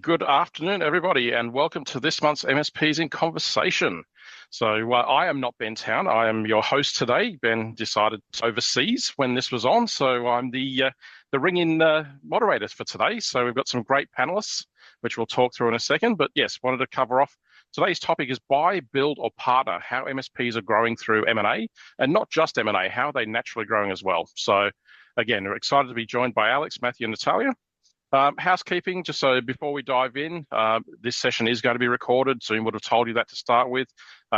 Good afternoon, everybody, and welcome to this month's MSPs in Conversation. So I am not Ben Town. I am your host today. Ben decided overseas when this was on, so I'm the ring-in moderator for today. So we've got some great panelists, which we'll talk through in a second. But yes, wanted to cover off. Today's topic is buy, build, or partner, how MSPs are growing through M&A, and not just M&A, how are they naturally growing as well. So again, we're excited to be joined by Alex, Matthew, and Natalia. Housekeeping, just so before we dive in, this session is going to be recorded. Zoom would have told you that to start with.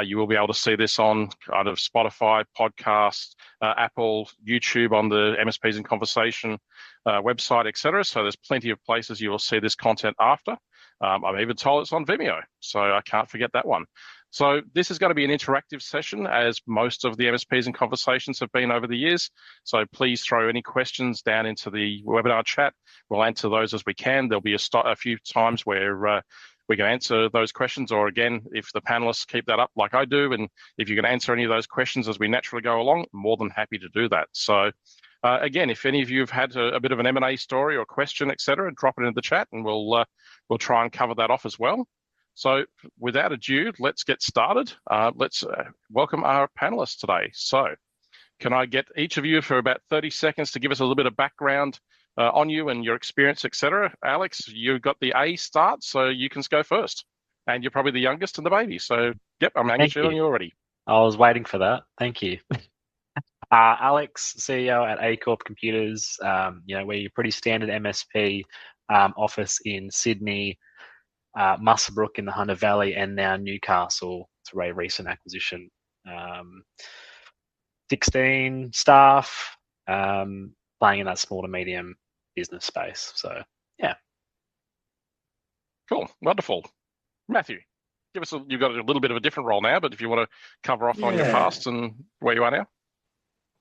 You will be able to see this on kind of Spotify, podcast, Apple, YouTube, on the MSPs in Conversation website, etc. So there's plenty of places you will see this content after. I'm even told it's on Vimeo, so I can't forget that one. So this is going to be an interactive session, as most of the MSPs and Conversations have been over the years. So please throw any questions down into the webinar chat. We'll answer those as we can. There'll be a few times where we can answer those questions, or again, if the panelists keep that up like I do, and if you can answer any of those questions as we naturally go along, I'm more than happy to do that. So again, if any of you have had a bit of an M&A story or question, etc., drop it into the chat, and we'll try and cover that off as well. So without ado, let's get started. Let's welcome our panelists today. So can I get each of you for about 30 seconds to give us a little bit of background on you and your experience, etc. Alex, you've got the A start, so you can go first. And you're probably the youngest and the baby. So, yep, I'm hanging shit on you already. I was waiting for that. Thank you. Alex, CEO at A Corp Computers. We're your pretty standard MSP office in Sydney, Muswellbrook in the Hunter Valley, and now Newcastle through a recent acquisition. 16 staff, playing in that small to medium business space. So, yeah. Cool. Wonderful. Matthew, give us you've got a little bit of a different role now, but if you want to cover off on your past and where you are now.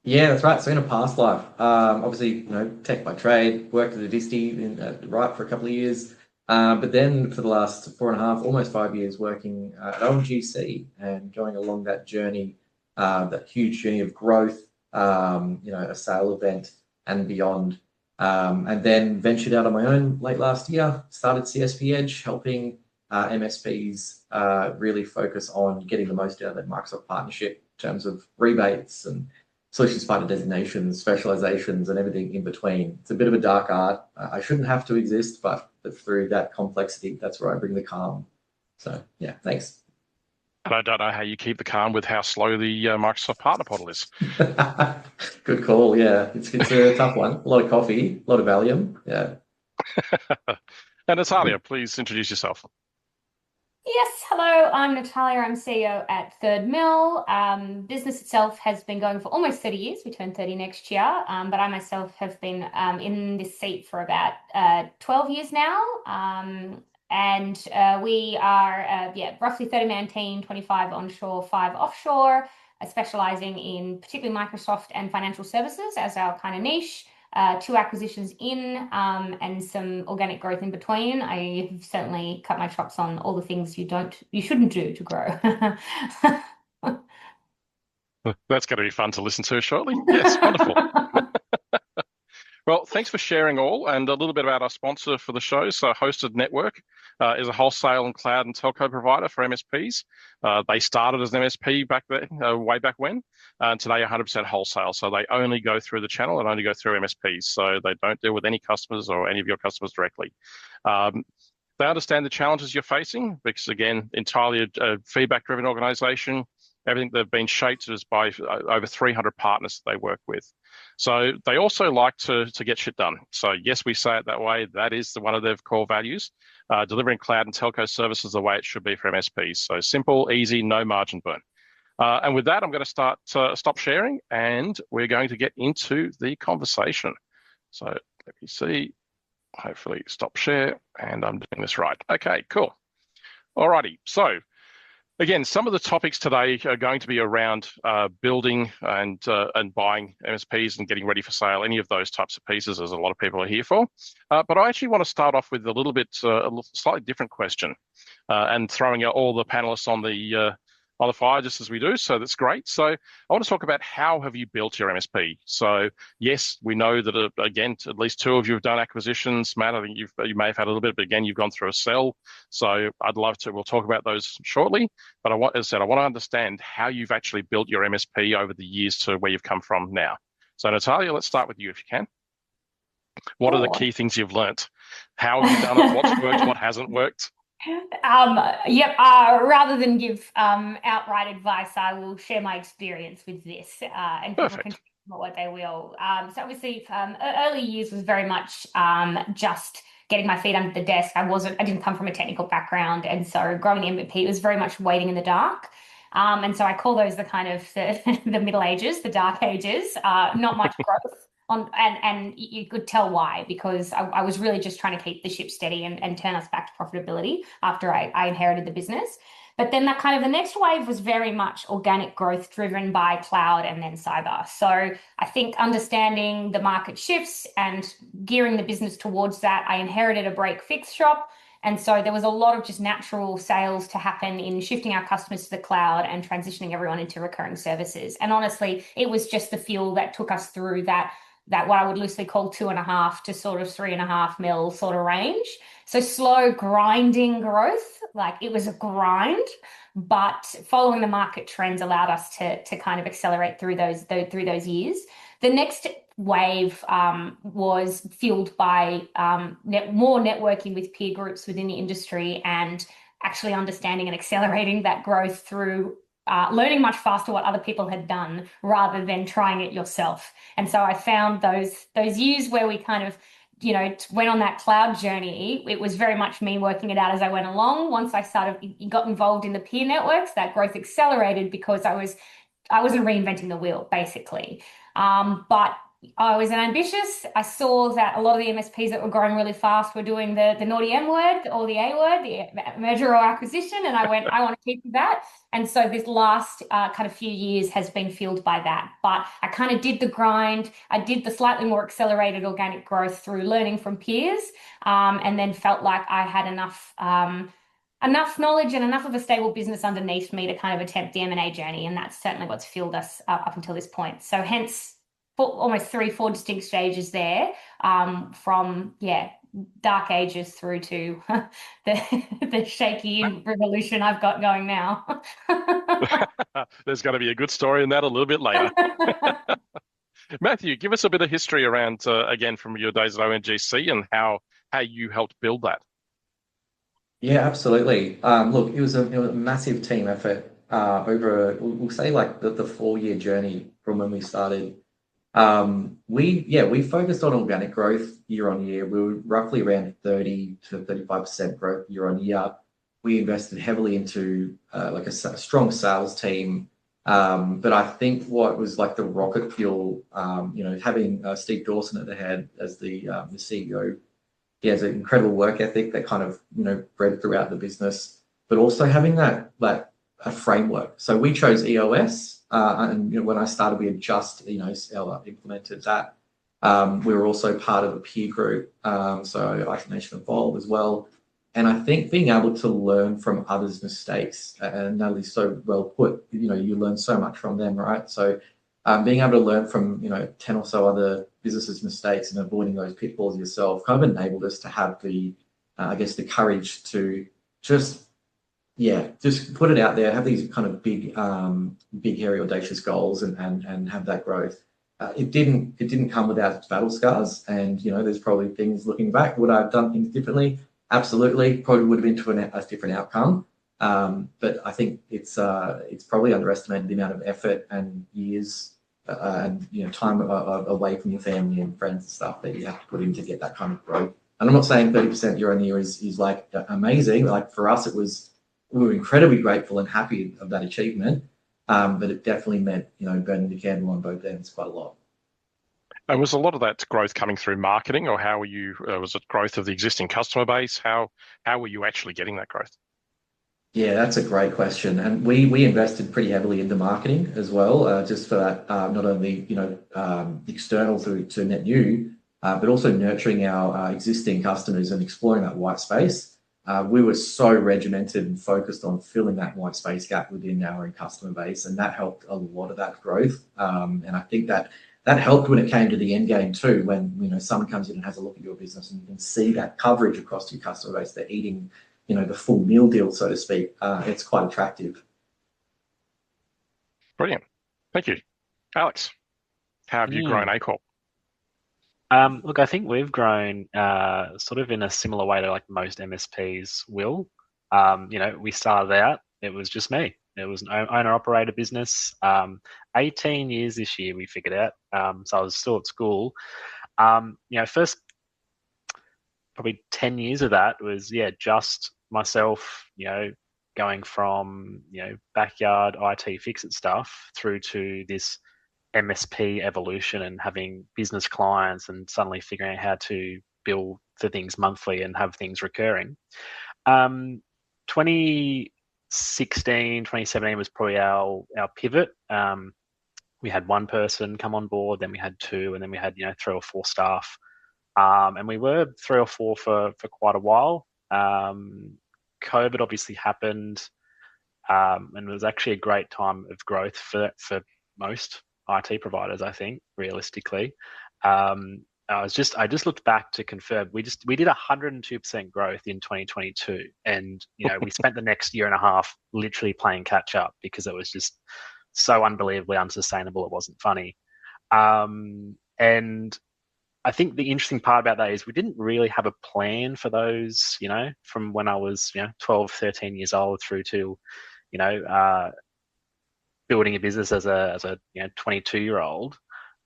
Yeah, that's right. So in a past life, obviously, tech by trade, worked at a disti for a couple of years. But then for the last 4.5, almost 5 years, working at OMGC and going along that journey, that huge journey of growth, a sale event and beyond. And then ventured out on my own late last year, started CSP Edge, helping MSPs really focus on getting the most out of that Microsoft partnership in terms of rebates and solutions partner designations, specializations, and everything in between. It's a bit of a dark art. I shouldn't have to exist, but through that complexity, that's where I bring the calm. So, yeah, thanks. And I don't know how you keep the calm with how slow the Microsoft Partner Portal is. Good call, yeah. It's a tough one. A lot of coffee, a lot of Valium, yeah. And Natalia, please introduce yourself. Yes, hello, I'm Natalia. I'm CEO at Third Mill. Business itself has been going for almost 30 years. We turn 30 next year, but I myself have been in this seat for about 12 years now. And we are, roughly 30-man team, 25 onshore, 5 offshore, specializing in particularly Microsoft and financial services as our kind of niche. 2 acquisitions in and some organic growth in between. I have certainly cut my chops on all the things you shouldn't do to grow. That's going to be fun to listen to shortly. Yes, wonderful. Well, thanks for sharing all, and a little bit about our sponsor for the show. So Hosted Network is a wholesale and cloud and telco provider for MSPs. They started as an MSP back then, way back when, and today 100% wholesale. So they only go through the channel and only go through MSPs. So they don't deal with any customers or any of your customers directly. They understand the challenges you're facing because, again, entirely a feedback-driven organization. Everything they've been shaped is by over 300 partners they work with. So they also like to get shit done. So yes, we say it that way. That is one of their core values. Delivering cloud and telco services the way it should be for MSPs. So simple, easy, no margin burn. And with that, I'm going to stop sharing, and we're going to get into the conversation. So let me see. Hopefully stop share, and I'm doing this right. Okay, cool. Alrighty. So again, some of the topics today are going to be around building and buying MSPs and getting ready for sale, any of those types of pieces, as a lot of people are here for. But I actually want to start off with a slightly different question, and throwing out all the panelists on on the fire just as we do, so that's great. So I want to talk about how have you built your MSP. So yes, we know that again, at least two of you have done acquisitions. Matt, I think you may have had a little bit, but again, you've gone through a sell. So I'd love to. We'll talk about those shortly. But as I said, I want to understand how you've actually built your MSP over the years to where you've come from now. So Natalia, let's start with you if you can. What are the key things you've learnt? How have you done it? What's worked? What hasn't worked? Rather than give outright advice, I will share my experience with this, and people can take what they will. So obviously, early years was very much just getting my feet under the desk. I didn't come from a technical background, and so growing the MVP was very much waiting in the dark. And so I call those the kind of the Middle Ages, the Dark Ages. Not much growth. And you could tell why, because I was really just trying to keep the ship steady and turn us back to profitability after I inherited the business. But then that kind of the next wave was very much organic growth driven by cloud and then cyber. So I think understanding the market shifts and gearing the business towards that, I inherited a break fix shop. And so there was a lot of just natural sales to happen in shifting our customers to the cloud and transitioning everyone into recurring services. And honestly, it was just the fuel that took us through that what I would loosely call 2.5 to sort of 3.5 mil sort of range. So slow grinding growth, like it was a grind, but following the market trends allowed us to kind of accelerate through those years. The next wave was fueled by more networking with peer groups within the industry and actually understanding and accelerating that growth through learning much faster what other people had done rather than trying it yourself. And so I found those years where we kind of, went on that cloud journey, it was very much me working it out as I went along. Once I got involved in the peer networks, that growth accelerated because I wasn't reinventing the wheel, basically. But I was ambitious. I saw that a lot of the MSPs that were growing really fast were doing the naughty M word or the A word, the merger or acquisition. And I went, I want to keep that. And so this last kind of few years has been fueled by that. But I kind of did the grind. I did the slightly more accelerated organic growth through learning from peers, and then felt like I had enough knowledge and enough of a stable business underneath me to kind of attempt the M&A journey. And that's certainly what's fueled us up until this point. So hence, almost 3-4 distinct stages there, from dark ages through to the shaky revolution I've got going now. There's going to be a good story in that a little bit later. Matthew, give us a bit of history around again from your days at ONGC and how you helped build that. Yeah, absolutely. Look, it was a massive team effort over we'll say like the 4-year journey from when we started. We focused on organic growth year on year. We were roughly around 30 to 35% growth year on year. We invested heavily into like a strong sales team. But I think what was like the rocket fuel, having Steve Dawson at the head as the CEO, he has an incredible work ethic that kind of bred throughout the business, but also having that a framework. So we chose EOS. And when I started, we had just implemented that. We were also part of a peer group, so IT Nation Evolve as well. And I think being able to learn from others' mistakes, and Natalie's so well put, you learn so much from them, right? So being able to learn from 10 or so other businesses' mistakes and avoiding those pitfalls yourself kind of enabled us to have the courage to just put it out there, have these kind of big, hairy, audacious goals and have that growth. It didn't come without its battle scars, and there's probably things looking back. Would I have done things differently? Absolutely, probably would have been to a different outcome. But I think it's probably underestimated the amount of effort and years and time away from your family and friends and stuff that you have to put in to get that kind of growth. And I'm not saying 30% year on year is like amazing. Like for us, we were incredibly grateful and happy of that achievement, but it definitely meant, burning the candle on both ends quite a lot. And was a lot of that growth coming through marketing, or how were you? Was it growth of the existing customer base? How were you actually getting that growth? Yeah, that's a great question, and we invested pretty heavily into marketing as well, just for that, not only external to net new, but also nurturing our existing customers and exploring that white space. we were so regimented and focused on filling that white space gap within our own customer base, and that helped a lot of that growth. And I think that helped when it came to the end game too, when someone comes in and has a look at your business and you can see that coverage across your customer base. They're eating the full meal deal, so to speak. It's quite attractive. Brilliant. Thank you. Alex, how have you grown ACorp? Look, I think we've grown sort of in a similar way to like most MSPs will. We started out, it was just me. It was an owner-operator business. 18 years this year, we figured out. So I was still at school. First probably 10 years of that was, just myself, going from, backyard IT fix-it stuff through to this MSP evolution and having business clients and suddenly figuring out how to bill for things monthly and have things recurring. 2016, 2017 was probably our pivot. We had one person come on board, then we had two, and then we had 3 or 4 staff. And we were 3 or 4 for quite a while. COVID obviously happened, and it was actually a great time of growth for most IT providers, I think, realistically. I just looked back to confirm we did 102% growth in 2022, and we spent the next year and a half literally playing catch up because it was just so unbelievably unsustainable. It wasn't funny. And I think the interesting part about that is we didn't really have a plan for those, from when I was 12, 13 years old through to building a business as a 22-year-old.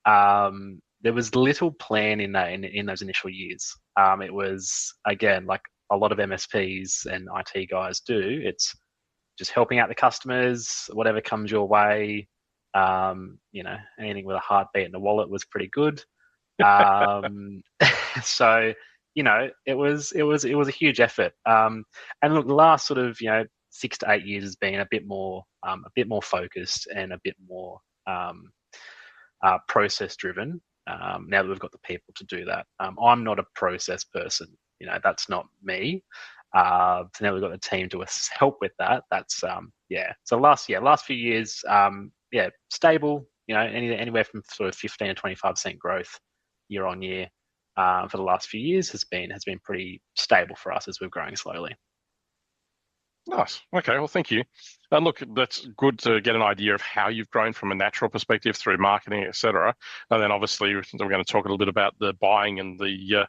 There was little plan in that in those initial years. It was, again, like a lot of MSPs and IT guys do. It's just helping out the customers, whatever comes your way. Anything with a heartbeat and a wallet was pretty good. So it was a huge effort. And look, the last sort of 6 to 8 years has been a bit more focused and a bit more process driven. Now that we've got the people to do that, I'm not a process person. That's not me. So now we've got the team to help with that. That's So last few years, stable. Anywhere from sort of 15 to 25% growth year on year for the last few years has been pretty stable for us as we're growing slowly. Nice. Okay, well, thank you. And look, that's good to get an idea of how you've grown from a natural perspective through marketing, etc. And then obviously we're going to talk a little bit about the buying and the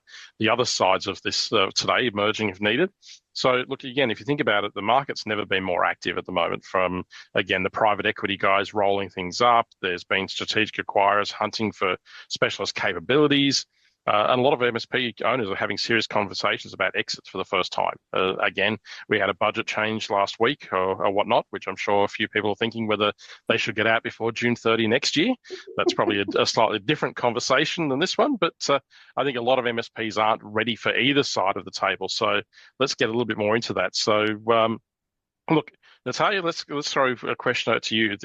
other sides of this today, merging if needed. So look, again, if you think about it, the market's never been more active at the moment from, again, the private equity guys rolling things up. There's been strategic acquirers hunting for specialist capabilities. And a lot of MSP owners are having serious conversations about exits for the first time. Again, we had a budget change last week or whatnot, which I'm sure a few people are thinking whether they should get out before June 30 next year. That's probably a slightly different conversation than this one, but I think a lot of MSPs aren't ready for either side of the table. So let's get a little bit more into that. So look, Natalia, let's throw a question out to you.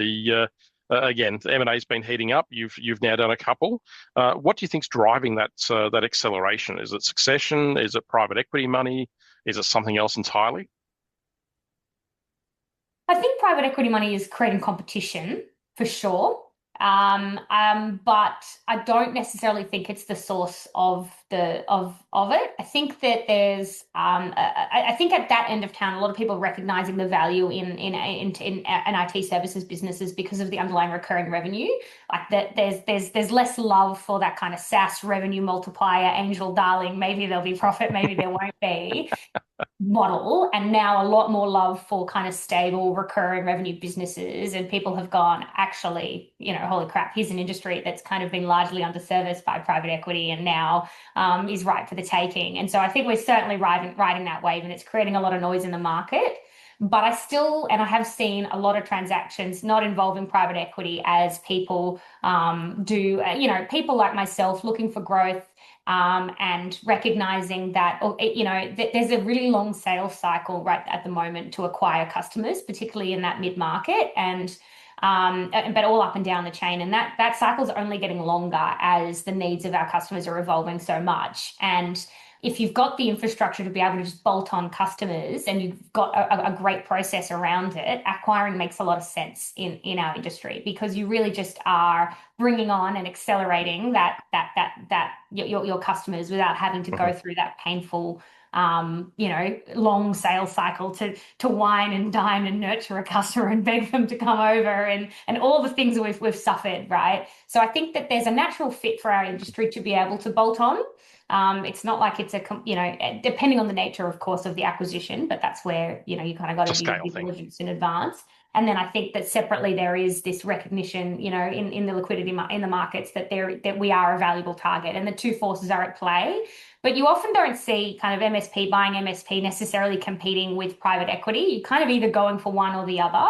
Again, the M&A's been heating up. You've now done a couple. What do you think's driving that acceleration? Is it succession? Is it private equity money? Is it something else entirely? I think private equity money is creating competition for sure. But I don't necessarily think it's the source of it. I think that there's I think at that end of town, a lot of people recognizing the value in an IT services businesses because of the underlying recurring revenue. Like that, there's less love for that kind of SaaS revenue multiplier, angel darling. Maybe there'll be profit, maybe there won't be. Model, and now a lot more love for kind of stable recurring revenue businesses, and people have gone, actually, holy crap, here's an industry that's kind of been largely underserviced by private equity and now is ripe for the taking. And so I think we're certainly riding that wave, and it's creating a lot of noise in the market. But I have seen a lot of transactions not involving private equity as people do, people like myself looking for growth, and recognizing that, there's a really long sales cycle right at the moment to acquire customers, particularly in that mid-market, but all up and down the chain. And that cycle's only getting longer as the needs of our customers are evolving so much. And if you've got the infrastructure to be able to just bolt on customers and you've got a great process around it, acquiring makes a lot of sense in our industry, because you really just are bringing on and accelerating your customers without having to go through that painful long sales cycle to wine and dine and nurture a customer and beg them to come over and all the things that we've suffered, right? So I think that there's a natural fit for our industry to be able to bolt on. It's not like it's depending on the nature, of course, of the acquisition, but that's where, you kind of got to do due diligence in advance. And then I think that separately there is this recognition, in the liquidity in the markets that we are a valuable target, and the two forces are at play. But you often don't see kind of MSP buying MSP necessarily competing with private equity. You're kind of either going for one or the other,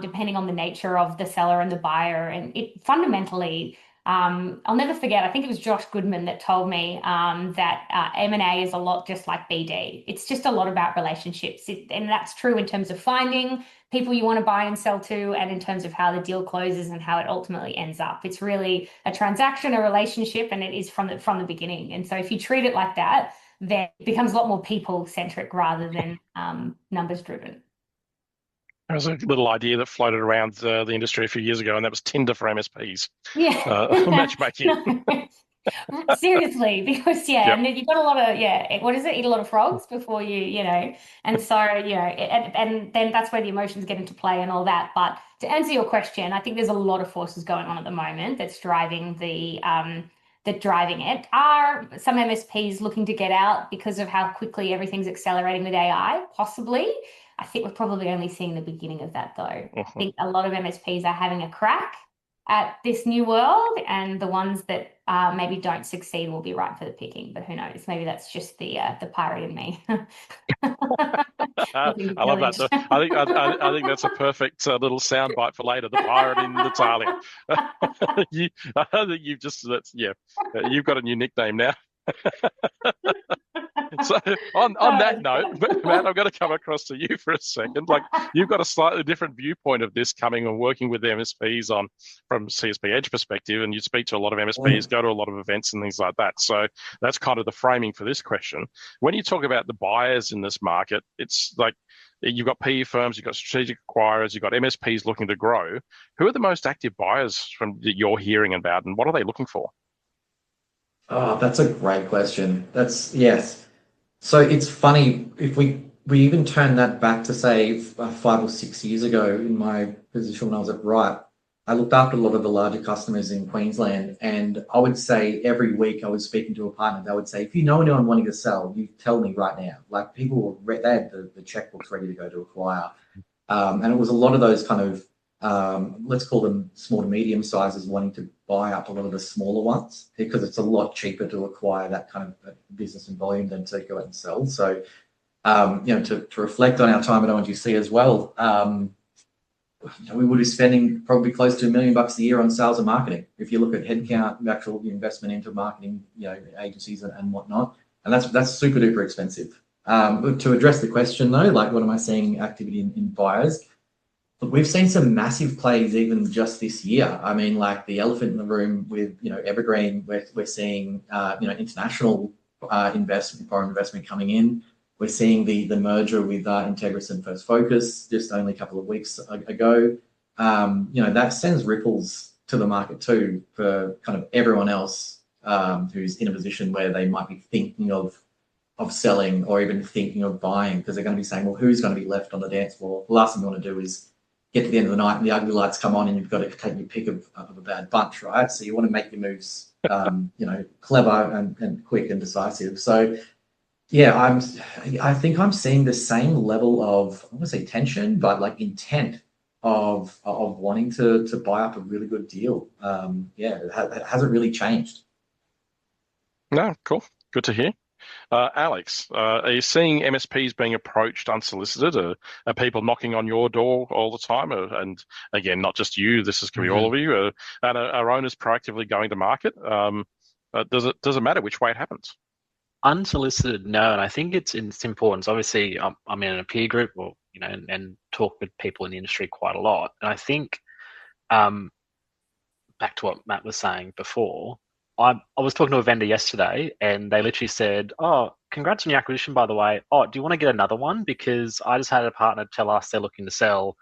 depending on the nature of the seller and the buyer. And it fundamentally, I'll never forget, I think it was Josh Goodman that told me that M&A is a lot just like BD. It's just a lot about relationships. And that's true in terms of finding people you want to buy and sell to, and in terms of how the deal closes and how it ultimately ends up. It's really a transaction, a relationship, and it is from the beginning. And so if you treat it like that, then it becomes a lot more people-centric rather than numbers-driven. There was a little idea that floated around the industry a few years ago, and that was Tinder for MSPs. Yeah. Matchmaking. Seriously, because and then you've got a lot of what is it? Eat a lot of frogs before and so and then that's where the emotions get into play and all that. But to answer your question, I think there's a lot of forces going on at the moment that's driving it. Are some MSPs looking to get out because of how quickly everything's accelerating with AI? Possibly. I think we're probably only seeing the beginning of that, though. I think a lot of MSPs are having a crack at this new world, and the ones that maybe don't succeed will be right for the picking. But who knows? Maybe that's just the pirate in me. I love that. So I think that's a perfect little soundbite for later. The pirate in Natalia. I think you've got a new nickname now. So on that note, Matt, I'm going to come across to you for a second. Like, you've got a slightly different viewpoint of this coming and working with MSPs from CSP Edge perspective, and you speak to a lot of MSPs, go to a lot of events and things like that. So that's kind of the framing for this question. When you talk about the buyers in this market, it's like you've got PE firms, you've got strategic acquirers, you've got MSPs looking to grow. Who are the most active buyers that you're hearing about, and what are they looking for? Oh, that's a great question. Yes. So it's funny, if we even turn that back to say 5 or 6 years ago in my position when I was at Right, I looked after a lot of the larger customers in Queensland, and I would say every week I was speaking to a partner, they would say, if you know anyone wanting to sell, you tell me right now. Like, people they had the checkbooks ready to go to acquire. And it was a lot of those kind of, let's call them small to medium sizes, wanting to buy up a lot of the smaller ones, because it's a lot cheaper to acquire that kind of business and volume than to go out and sell. So, to reflect on our time at ONGC as well, we would be spending probably close to $1 million a year on sales and marketing. If you look at headcount, actual investment into marketing, agencies and whatnot, and that's super duper expensive. To address the question though, like, what am I seeing activity in buyers? Look, we've seen some massive plays even just this year. I mean, like the elephant in the room with Evergreen, we're seeing international foreign investment coming in. We're seeing the merger with Integris and First Focus just only a couple of weeks ago. That sends ripples to the market too for kind of everyone else who's in a position where they might be thinking of selling or even thinking of buying, because they're going to be saying, well, who's going to be left on the dance floor? The last thing you want to do is get to the end of the night and the ugly lights come on and you've got to take your pick of a bad bunch, right? So you want to make your moves, clever and quick and decisive. So, yeah, I think I'm seeing the same level of, I want to say tension, but like intent of wanting to buy up a really good deal. It hasn't really changed. No, cool. Good to hear. Alex, are you seeing MSPs being approached unsolicited? Are people knocking on your door all the time? And again, not just you, this is going to be all of you. And are owners proactively going to market? Does it matter which way it happens? Unsolicited, no. And I think it's important. So obviously, I'm in a peer group, or and talk with people in the industry quite a lot. And I think, back to what Matt was saying before, I was talking to a vendor yesterday, and they literally said, "Oh, congrats on your acquisition, by the way. Oh, do you want to get another one? Because I just had a partner tell us they're looking to sell.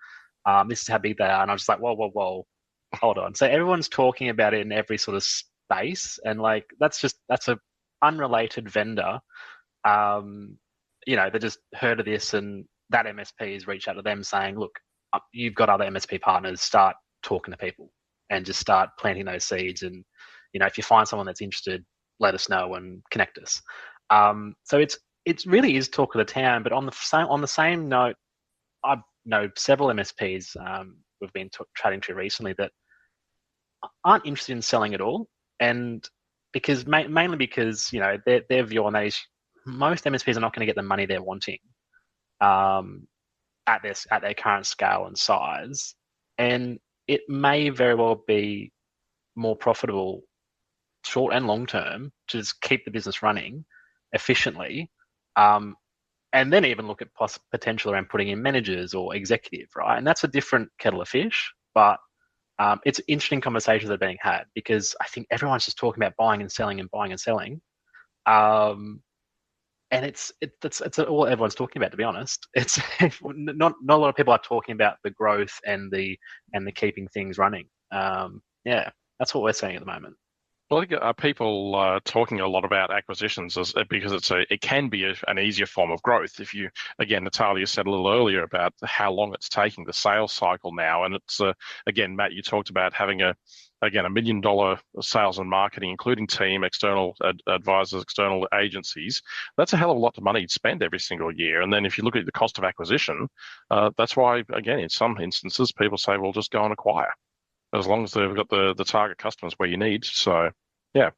This is how big they are." And I was just like, "Whoa, whoa, whoa, hold on." So everyone's talking about it in every sort of space, and like that's a unrelated vendor. They just heard of this, and that MSP has reached out to them saying, "Look, you've got other MSP partners. Start talking to people, and just start planting those seeds. And if you find someone that's interested, let us know and connect us." So it really is talk of the town. But on the same note, I know several MSPs we've been chatting to recently that aren't interested in selling at all, and mainly because their view on that is most MSPs are not going to get the money they're wanting at their current scale and size, and it may very well be more profitable short and long term to just keep the business running efficiently, and then even look at potential around putting in managers or executive, right? And that's a different kettle of fish, but it's interesting conversations that are being had, because I think everyone's just talking about buying and selling and buying and selling. And it's all everyone's talking about, to be honest. It's not a lot of people are talking about the growth and the keeping things running. Yeah, that's what we're seeing at the moment. Well, I think people talking a lot about acquisitions because it can be an easier form of growth. If you, again, Natalia said a little earlier about how long it's taking the sales cycle now, and it's again, Matt, you talked about having a $1 million sales and marketing, including team, external advisors, external agencies. That's a hell of a lot of money to spend every single year. And then if you look at the cost of acquisition, that's why, again, in some instances, people say, well, just go and acquire, as long as they've got the target customers where you need. So, yeah.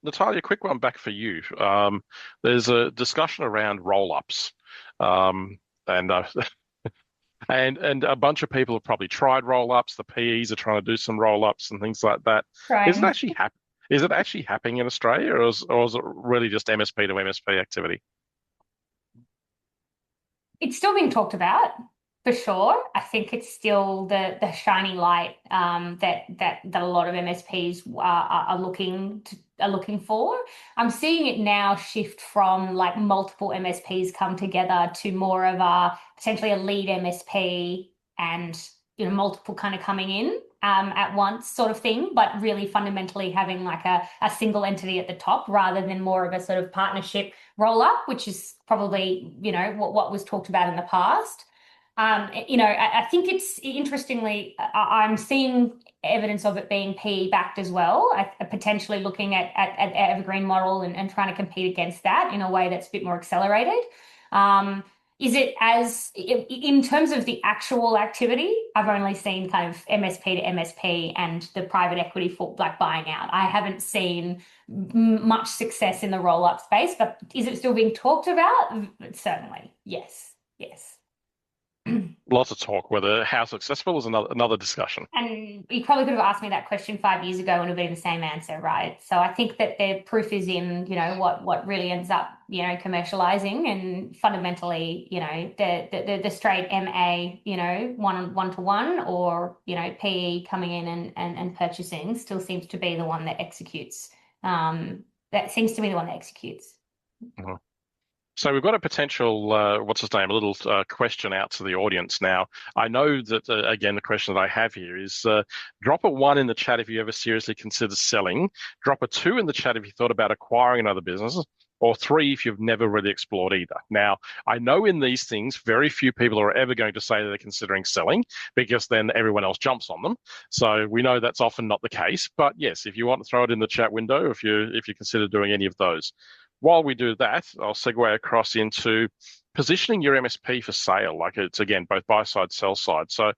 Natalia, quick one back for you. There's a discussion around roll-ups, and and a bunch of people have probably tried roll-ups. The PEs are trying to do some roll-ups and things like that. Right. Is it actually happening in Australia, or is it really just MSP to MSP activity? It's still being talked about, for sure. I think it's still the shiny light that a lot of MSPs are looking for. I'm seeing it now shift from like multiple MSPs come together to more of a potentially a lead MSP and multiple kind of coming in at once sort of thing, but really fundamentally having like a single entity at the top rather than more of a sort of partnership roll up, which is probably what was talked about in the past. I think it's interestingly, I'm seeing evidence of it being PE backed as well, potentially looking at evergreen model and trying to compete against that in a way that's a bit more accelerated. Is it in terms of the actual activity, I've only seen kind of MSP to MSP and the private equity for like buying out. I haven't seen much success in the roll-up space, but is it still being talked about? Certainly, yes. Lots of talk. Whether how successful is another discussion. And you probably could have asked me that question 5 years ago and it would have been the same answer, right? So I think that the proof is in, what really ends up, commercializing, and fundamentally, the straight MA, one to one, or PE coming in and purchasing still seems to be the one that executes. That seems to be the one that executes. Mm-hmm. So we've got a potential, a little question out to the audience now. I know that, again, the question that I have here is drop a 1 in the chat if you ever seriously consider selling, drop a 2 in the chat if you thought about acquiring another business, or 3 if you've never really explored either. Now, I know in these things, very few people are ever going to say that they're considering selling, because then everyone else jumps on them. So we know that's often not the case. But yes, if you want to throw it in the chat window, if you consider doing any of those. While we do that, I'll segue across into positioning your MSP for sale. Like it's, again, both buy side, sell side. So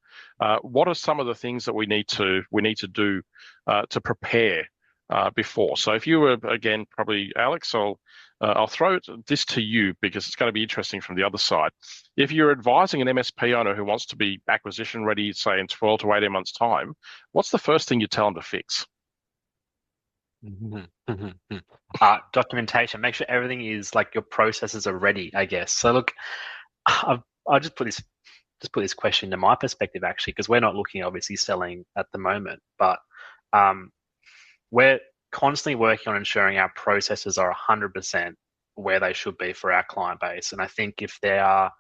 what are some of the things that we need to do to prepare before? So if you were, again, probably Alex, I'll throw this to you because it's going to be interesting from the other side. If you're advising an MSP owner who wants to be acquisition ready, say in 12 to 18 months' time, what's the first thing you tell them to fix? Documentation. Make sure everything is like your processes are ready, I guess. So look, I'll just put this question into my perspective, actually, because we're not looking obviously selling at the moment, but we're constantly working on ensuring our processes are 100% where they should be for our client base. And I think if they are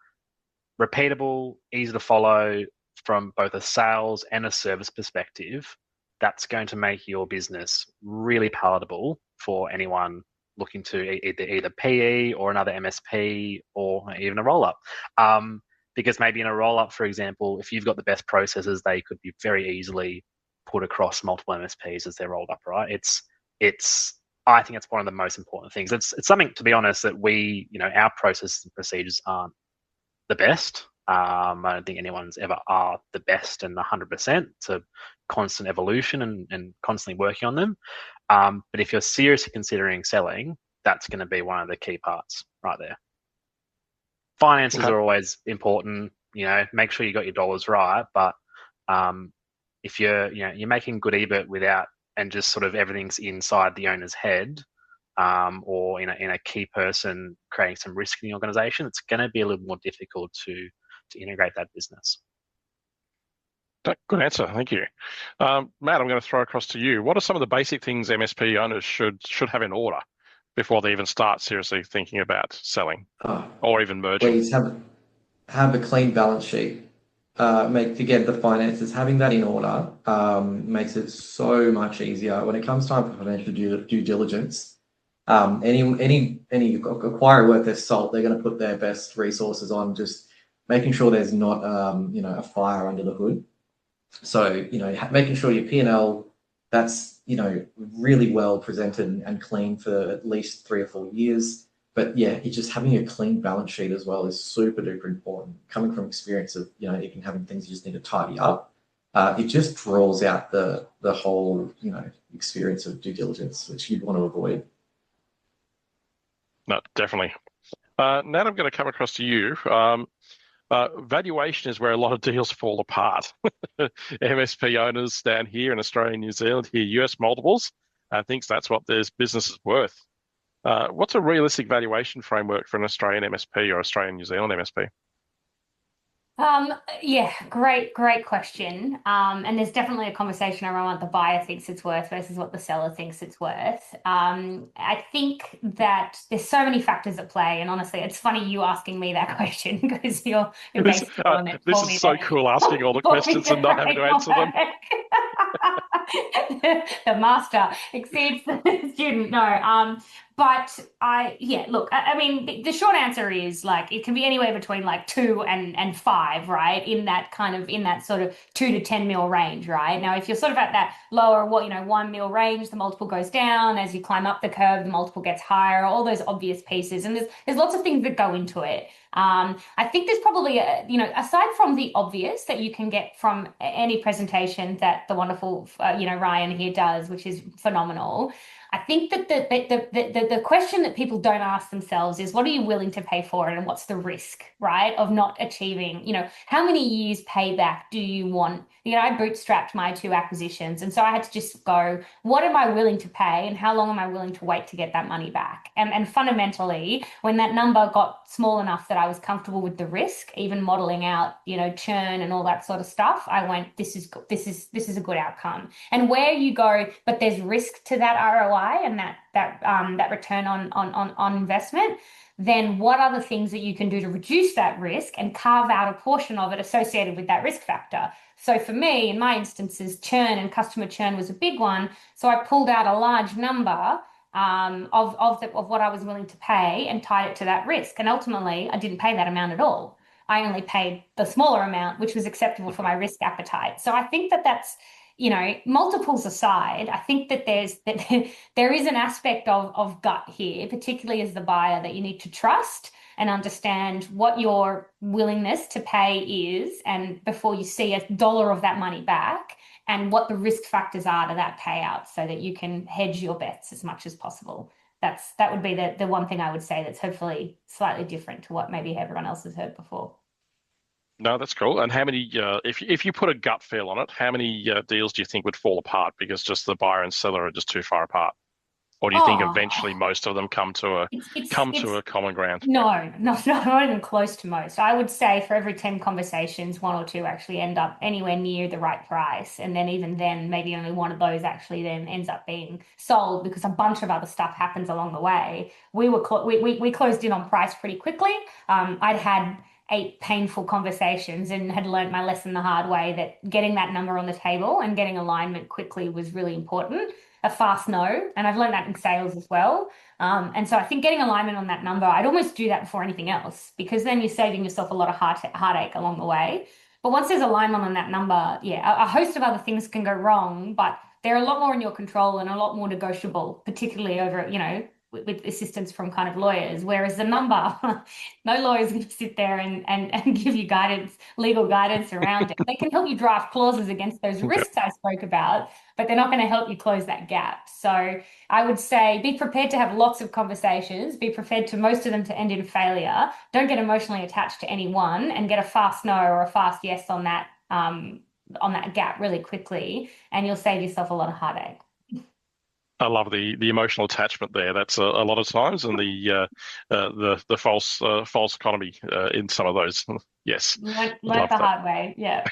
repeatable, easy to follow from both a sales and a service perspective, that's going to make your business really palatable for anyone looking to either PE or another MSP or even a roll-up. Because maybe in a roll-up, for example, if you've got the best processes, they could be very easily put across multiple MSPs as they're rolled up, right? I think it's one of the most important things. It's something, to be honest, that our processes and procedures aren't the best. I don't think anyone's ever are the best and 100%. It's a constant evolution and constantly working on them. But if you're seriously considering selling, that's going to be one of the key parts right there. Finances are always important. Make sure you got your dollars right. But if you're making good EBIT without and just sort of everything's inside the owner's head, or in a key person creating some risk in the organization, it's going to be a little more difficult to integrate that business. Good answer, thank you. Matt, I'm going to throw across to you. What are some of the basic things MSP owners should have in order before they even start seriously thinking about selling or even merging? Please have a clean balance sheet. Forget the finances. Having that in order makes it so much easier when it comes time for financial due diligence. Any acquirer worth their salt, they're going to put their best resources on just making sure there's not a fire under the hood. So making sure your P&L that's really well presented and clean for at least 3 or 4 years. But yeah, it's just having a clean balance sheet as well is super duper important. Coming from experience of even having things you just need to tidy up, it just draws out the whole experience of due diligence, which you'd want to avoid. No, definitely. Nat, I'm going to come across to you. Valuation is where a lot of deals fall apart. MSP owners down here in Australia and New Zealand hear US multiples and thinks that's what their business is worth. What's a realistic valuation framework for an Australian MSP or Australian New Zealand MSP? Yeah, great question. And there's definitely a conversation around what the buyer thinks it's worth versus what the seller thinks it's worth. I think that there's so many factors at play, and honestly, it's funny you asking me that question because you're basically on it. This is so cool, asking all the questions and not having to answer them. The master exceeds the student. No, but look, I mean, the short answer is it can be anywhere between 2 and 5, right? In that sort of 2 to 10 mil range, right? Now, if you're sort of at that lower, 1 mil range, the multiple goes down. As you climb up the curve, the multiple gets higher, all those obvious pieces. And there's lots of things that go into it. I think there's probably, aside from the obvious that you can get from any presentation that the wonderful, Ryan here does, which is phenomenal. I think that the question that people don't ask themselves is, what are you willing to pay for it, and what's the risk, right, of not achieving? How many years payback do you want? I bootstrapped my 2 acquisitions, and so I had to just go, what am I willing to pay, and how long am I willing to wait to get that money back? And fundamentally, when that number got small enough that I was comfortable with the risk, even modeling out, churn and all that sort of stuff, I went, this is a good outcome. And where you go, but there's risk to that ROI and that return on investment, then what are the things that you can do to reduce that risk and carve out a portion of it associated with that risk factor? So for me, in my instances, churn and customer churn was a big one. So I pulled out a large number of what I was willing to pay and tied it to that risk. And ultimately, I didn't pay that amount at all. I only paid the smaller amount, which was acceptable for my risk appetite. So I think that's, multiples aside, I think that there is an aspect of gut here, particularly as the buyer, that you need to trust and understand what your willingness to pay is, and before you see $1 of that money back, and what the risk factors are to that payout, so that you can hedge your bets as much as possible. That would be the one thing I would say that's hopefully slightly different to what maybe everyone else has heard before. No, that's cool. And how many, if you put a gut feel on it, how many deals do you think would fall apart because just the buyer and seller are just too far apart? Or do you think eventually most of them come to a common ground? No, not even close to most. I would say for every 10 conversations, one or two actually end up anywhere near the right price. And then even then, maybe only one of those actually then ends up being sold because a bunch of other stuff happens along the way. We closed in on price pretty quickly. I'd had 8 painful conversations and had learned my lesson the hard way that getting that number on the table and getting alignment quickly was really important. A fast no, and I've learned that in sales as well. And so I think getting alignment on that number, I'd almost do that before anything else because then you're saving yourself a lot of heartache along the way. But once there's alignment on that number, yeah, a host of other things can go wrong, but they're a lot more in your control and a lot more negotiable, particularly over, with assistance from kind of lawyers. Whereas the number, no lawyer's going to sit there and give you guidance, legal guidance around it. They can help you draft clauses against those risks I spoke about, but they're not going to help you close that gap. So I would say be prepared to have lots of conversations, be prepared to most of them to end in failure. Don't get emotionally attached to any one and get a fast no or a fast yes on that gap really quickly, and you'll save yourself a lot of heartache. I love the emotional attachment there. That's a lot of times, and the false economy in some of those. Yes, learn the hard way. Yeah.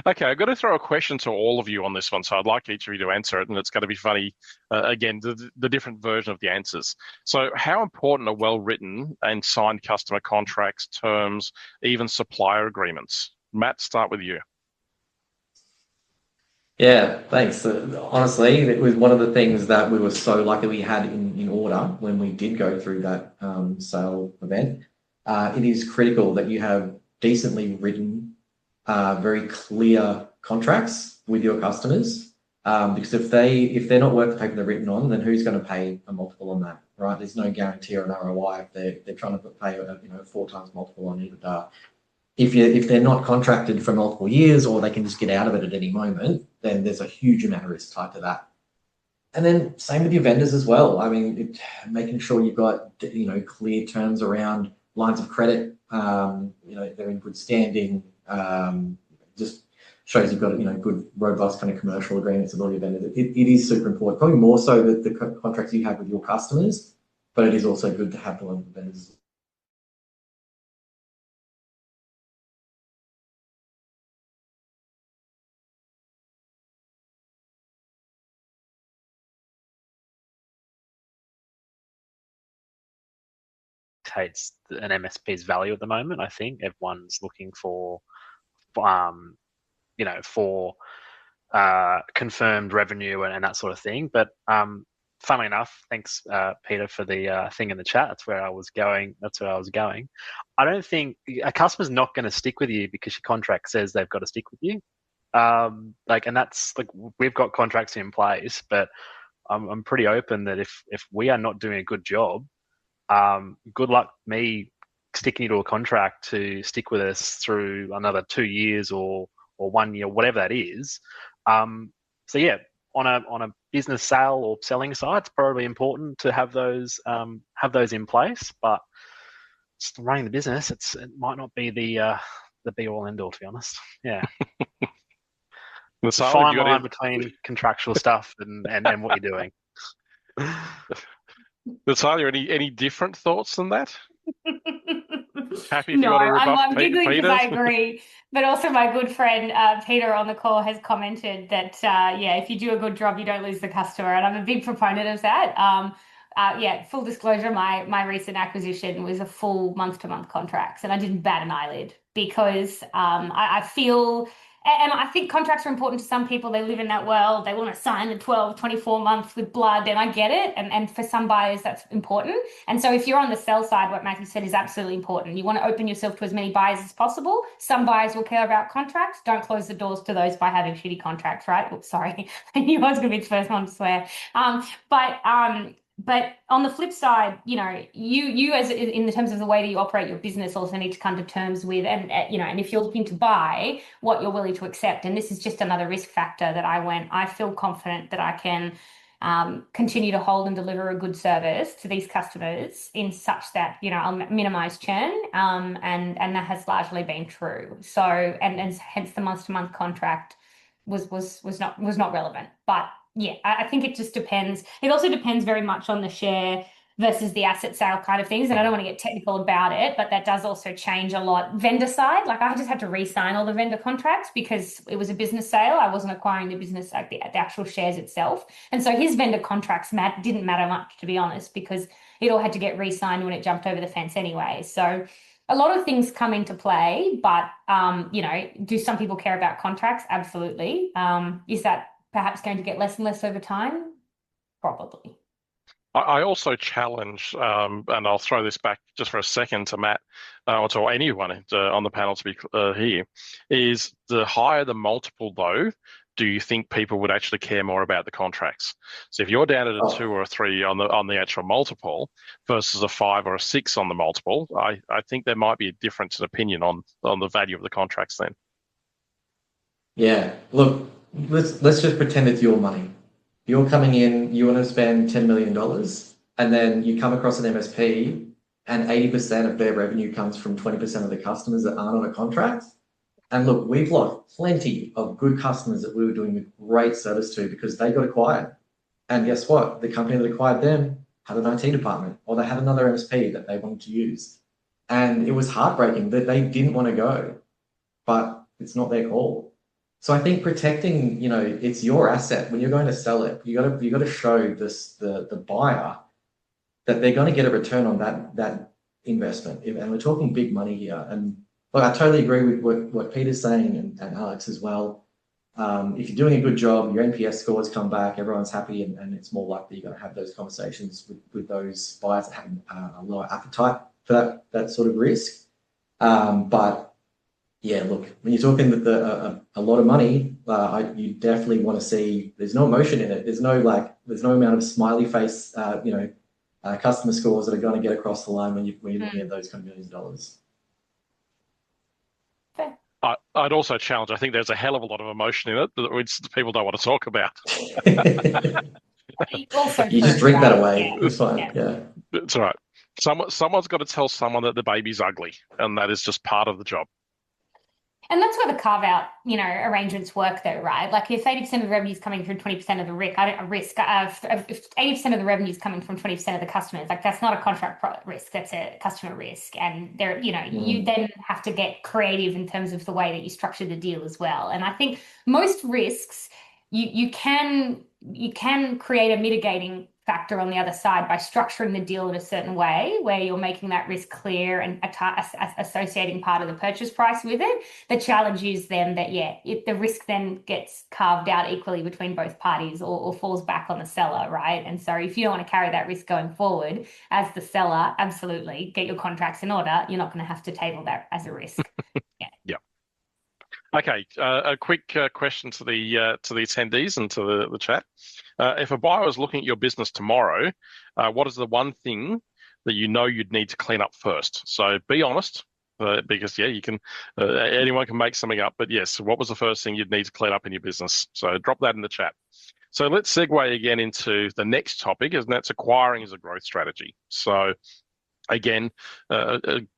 Okay, I've got to throw a question to all of you on this one, so I'd like each of you to answer it, and it's going to be funny. Again, the different version of the answers. So, how important are well-written and signed customer contracts, terms, even supplier agreements? Matt, start with you. Yeah, thanks. Honestly, it was one of the things that we were so lucky we had in order when we did go through that sale event. It is critical that you have decently written, very clear contracts with your customers, because if they're not worth the paper they're written on, then who's going to pay a multiple on that, right? There's no guarantee or an ROI if they're trying to pay a 4 times multiple on EBITDA. If they're not contracted for multiple years or they can just get out of it at any moment, then there's a huge amount of risk tied to that. And then same with your vendors as well. I mean, making sure you've got clear terms around lines of credit. They're in good standing. Just shows you've got good, robust kind of commercial agreements with all your vendors. It is super important, probably more so the contracts you have with your customers, but it is also good to have the ones with vendors. Dictates an MSP's value at the moment. I think everyone's looking for confirmed revenue and that sort of thing. But funnily enough, thanks Peter for the thing in the chat. That's where I was going. I don't think a customer's not going to stick with you because your contract says they've got to stick with you. And that's we've got contracts in place, but I'm pretty open that if we are not doing a good job, good luck me sticking you to a contract to stick with us through another 2 years or 1 year, whatever that is. So yeah, on a business sale or selling side, it's probably important to have those in place. But just running the business, it might not be the be all end all, to be honest. Yeah. It's a fine line between contractual stuff and what you're doing. Natalia, any different thoughts than that? Happy if no, you want to rebuff I'm giggling because I agree. But also my good friend Peter on the call has commented that, if you do a good job, you don't lose the customer. And I'm a big proponent of that. Full disclosure, my recent acquisition was a full month-to-month contracts, and I didn't bat an eyelid because I feel... And I think contracts are important to some people. They live in that world. They want to sign the 12, 24 months with blood, and I get it. And for some buyers, that's important. And so if you're on the sell side, what Matthew said is absolutely important. You want to open yourself to as many buyers as possible. Some buyers will care about contracts. Don't close the doors to those by having shitty contracts, right? Oops, sorry. I knew I was going to be the first one to swear. But on the flip side, you as in the terms of the way that you operate your business also need to come to terms with, and if you're looking to buy, what you're willing to accept. And this is just another risk factor that I feel confident that I can continue to hold and deliver a good service to these customers in such that, I'll minimize churn. And that has largely been true. So, and hence the month-to-month contract was not relevant. But Yeah, I think it just depends. It also depends very much on the share versus the asset sale kind of things. And I don't want to get technical about it, but that does also change a lot. Vendor side, like I just had to re-sign all the vendor contracts because it was a business sale. I wasn't acquiring the business, like the actual shares itself. And so his vendor contracts didn't matter much, to be honest, because it all had to get re-signed when it jumped over the fence anyway. So a lot of things come into play, but do some people care about contracts? Absolutely. Is that perhaps going to get less and less over time? Probably. I also challenge, and I'll throw this back just for a second to Matt, or to anyone on the panel to be here, is the higher the multiple, though, do you think people would actually care more about the contracts? So if you're down at a 2 or a 3 on the actual multiple versus a 5 or a 6 on the multiple, I think there might be a difference in opinion on the value of the contracts then. Yeah, look, let's just pretend it's your money. You're coming in, you want to spend $10 million, and then you come across an MSP and 80% of their revenue comes from 20% of the customers that aren't on a contract. And look, we've lost plenty of good customers that we were doing great service to because they got acquired. And guess what? The company that acquired them had an IT department, or they had another MSP that they wanted to use. And it was heartbreaking that they didn't want to go, but it's not their call. So I think protecting, it's your asset. When you're going to sell it, you got to show the buyer that they're going to get a return on that investment. And we're talking big money here. And look, I totally agree with what Peter's saying and Alex as well. If you're doing a good job, your NPS scores come back, everyone's happy, and it's more likely you're going to have those conversations with those buyers that have a lower appetite for that sort of risk. But yeah, look, when you're talking a lot of money, you definitely want to see there's no emotion in it. There's no amount of smiley face, customer scores that are going to get across the line when you're looking at those kind of millions of dollars. I'd also challenge, I think there's a hell of a lot of emotion in it that people don't want to talk about. You just drink that away. Yeah. It's fine. Yeah. That's right. Someone's got to tell someone that the baby's ugly, and that is just part of the job. And that's where the carve-out, arrangements work, though, right? Like if 80% of the revenue is coming from 20% of the risk, if 80% of the revenue is coming from 20% of the customers, like that's not a contract risk, that's a customer risk. And there, you then have to get creative in terms of the way that you structure the deal as well. And I think most risks, you can create a mitigating factor on the other side by structuring the deal in a certain way where you're making that risk clear and associating part of the purchase price with it. The challenge is then that, the risk then gets carved out equally between both parties or falls back on the seller, right? And so if you don't want to carry that risk going forward as the seller, absolutely get your contracts in order. You're not going to have to table that as a risk. Yeah. Okay, a quick question to the attendees and to the chat. If a buyer was looking at your business tomorrow, what is the one thing that you'd need to clean up first? So be honest, because you can. Anyone can make something up, but yes, what was the first thing you'd need to clean up in your business? So drop that in the chat. So let's segue again into the next topic, and that's acquiring as a growth strategy. So again,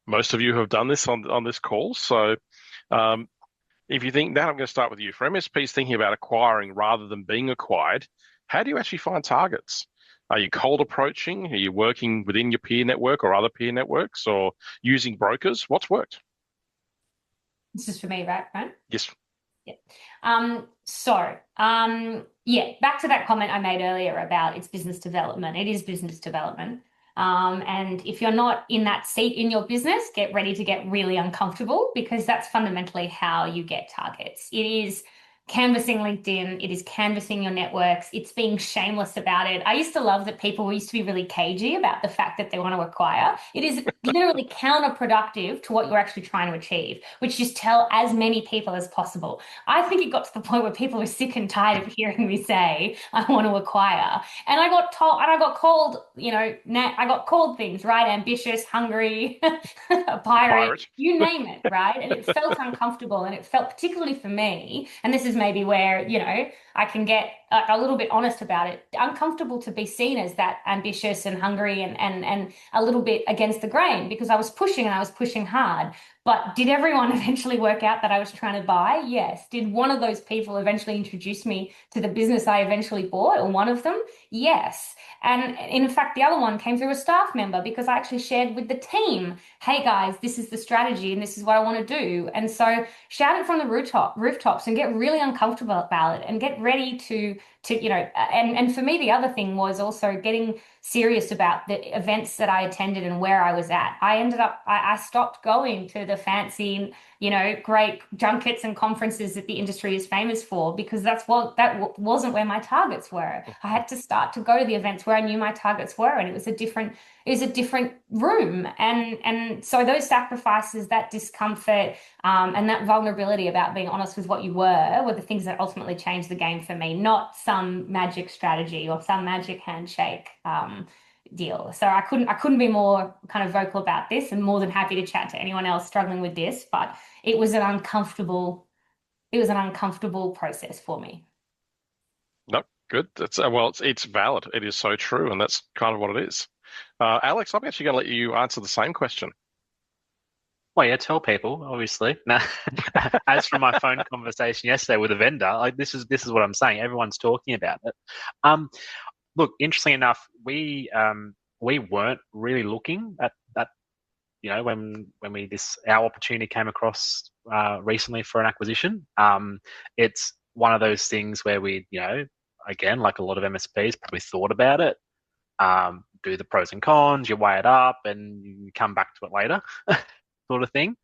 most of you have done this on this call. So if you think, now I'm going to start with you. For MSPs thinking about acquiring rather than being acquired, how do you actually find targets? Are you cold approaching? Are you working within your peer network or other peer networks, or using brokers? What's worked? This is for me, right? Yes. Yeah. Back to that comment I made earlier about it's business development. It is business development. And if you're not in that seat in your business, get ready to get really uncomfortable, because that's fundamentally how you get targets. It is canvassing LinkedIn. It is canvassing your networks. It's being shameless about it. I used to love that people used to be really cagey about the fact that they want to acquire. It is literally counterproductive to what you're actually trying to achieve, which is tell as many people as possible. I think it got to the point where people were sick and tired of hearing me say, I want to acquire. And I got told, and I got called, I got called things, right? Ambitious, hungry, a pirate, you name it, right? And it felt uncomfortable, and it felt, particularly for me, and this is maybe where, I can get a little bit honest about it, uncomfortable to be seen as that ambitious and hungry and a little bit against the grain because I was pushing and I was pushing hard. But did everyone eventually work out that I was trying to buy? Yes. Did one of those people eventually introduce me to the business I eventually bought, or one of them? Yes. And in fact, the other one came through a staff member because I actually shared with the team, hey guys, this is the strategy and this is what I want to do. And so shout it from the rooftops and get really uncomfortable about it and get ready to and for me, the other thing was also getting serious about the events that I attended and where I was at. I stopped going to the fancy, great junkets and conferences that the industry is famous for because wasn't where my targets were. I had to start to go to the events where I knew my targets were, and it was a different room. And so those sacrifices, that discomfort, and that vulnerability about being honest with what you were the things that ultimately changed the game for me, not some magic strategy or some magic handshake deal. So I couldn't be more kind of vocal about this, and more than happy to chat to anyone else struggling with this, but it was an uncomfortable process for me. No, good. That's it's valid. It is so true, and that's kind of what it is. Alex, I'm actually going to let you answer the same question. Well, yeah, tell people, obviously. Now, as from my phone conversation yesterday with a vendor, like this is what I'm saying. Everyone's talking about it. Look, interestingly enough, we weren't really looking at that. When our opportunity came across recently for an acquisition, it's one of those things where we, again, like a lot of MSPs, probably thought about it, do the pros and cons, you weigh it up, and you come back to it later. Sort of thing.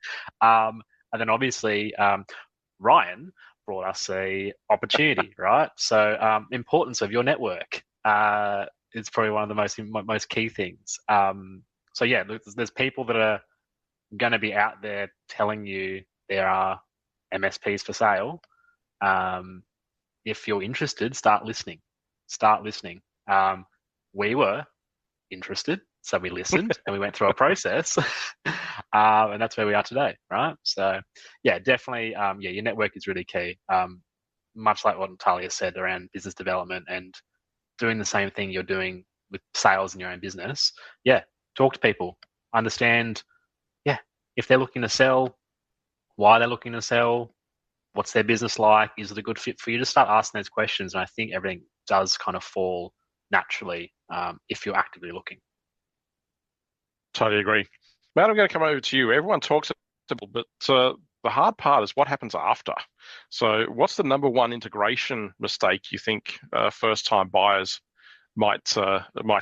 And then obviously Ryan brought us a opportunity, right? So importance of your network is probably one of the most key things. So yeah, there's people that are going to be out there telling you there are MSPs for sale. If you're interested, start listening. We were interested, so we listened and we went through a process, and that's where we are today, right? So yeah, definitely, your network is really key. Much like what Natalia said around business development and doing the same thing you're doing with sales in your own business. Yeah, talk to people, understand, if they're looking to sell, why they're looking to sell, what's their business like, is it a good fit for you? Just start asking those questions, and I think everything does kind of fall naturally if you're actively looking. Totally agree. Matt, I'm going to come over to you. Everyone talks about it, but the hard part is what happens after. So what's the number one integration mistake you think first-time buyers might